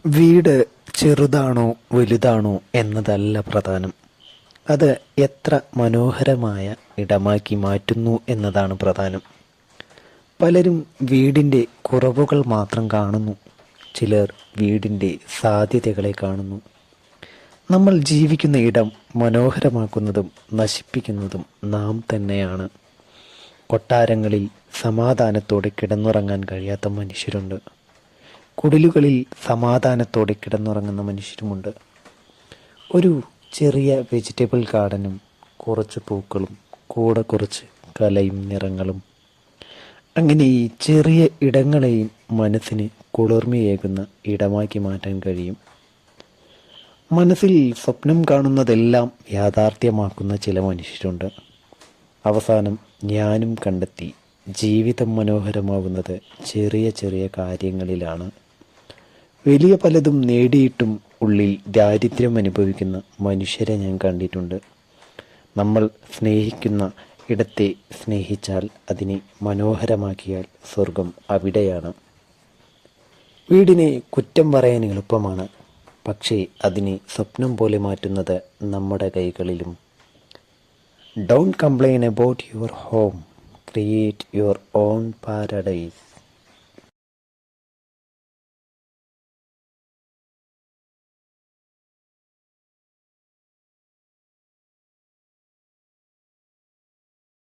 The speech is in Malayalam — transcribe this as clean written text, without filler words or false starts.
വീട് ചെറുതാണോ വലുതാണോ എന്നതല്ല പ്രധാനം. അത് എത്ര മനോഹരമായ ഇടമാക്കി മാറ്റുന്നു എന്നതാണ് പ്രധാനം. പലരും വീടിൻ്റെ കുറവുകൾ മാത്രം കാണുന്നു, ചിലർ വീടിൻ്റെ സാധ്യതകളെ കാണുന്നു. നമ്മൾ ജീവിക്കുന്ന ഇടം മനോഹരമാക്കുന്നതും നശിപ്പിക്കുന്നതും നാം തന്നെയാണ്. കൊട്ടാരങ്ങളിൽ സമാധാനത്തോടെ കിടന്നുറങ്ങാൻ കഴിയാത്ത മനുഷ്യരുണ്ട്. കുടിലുകളിൽ സമാധാനത്തോടെ കിടന്നുറങ്ങുന്ന മനുഷ്യരുമുണ്ട്. ഒരു ചെറിയ വെജിറ്റബിൾ ഗാർഡനും കുറച്ച് പൂക്കളും കൂടെ കുറച്ച് കലയും നിറങ്ങളും, അങ്ങനെ ഈ ചെറിയ ഇടങ്ങളെയും മനസ്സിന് കുളിർമയേകുന്ന ഇടമാക്കി മാറ്റാൻ കഴിയും. മനസ്സിൽ സ്വപ്നം കാണുന്നതെല്ലാം യാഥാർത്ഥ്യമാക്കുന്ന ചില മനുഷ്യരുണ്ട്. അവസാനം ഞാനും കണ്ടെത്തി, ജീവിതം മനോഹരമാവുന്നത് ചെറിയ ചെറിയ കാര്യങ്ങളിലാണ്. വലിയ പലതും നേടിയിട്ടും ഉള്ളിൽ ദാരിദ്ര്യം അനുഭവിക്കുന്ന മനുഷ്യരെ ഞാൻ കണ്ടിട്ടുണ്ട്. നമ്മൾ സ്നേഹിക്കുന്ന ഇടത്തെ സ്നേഹിച്ചാൽ, അതിനെ മനോഹരമാക്കിയാൽ സ്വർഗം അവിടെയാണ്. വീടിനെ കുറ്റം പറയാൻ എളുപ്പമാണ്, പക്ഷേ അതിനെ സ്വപ്നം പോലെ മാറ്റുന്നത് നമ്മുടെ കൈകളിലും. Don't complain about your home, create your own paradise.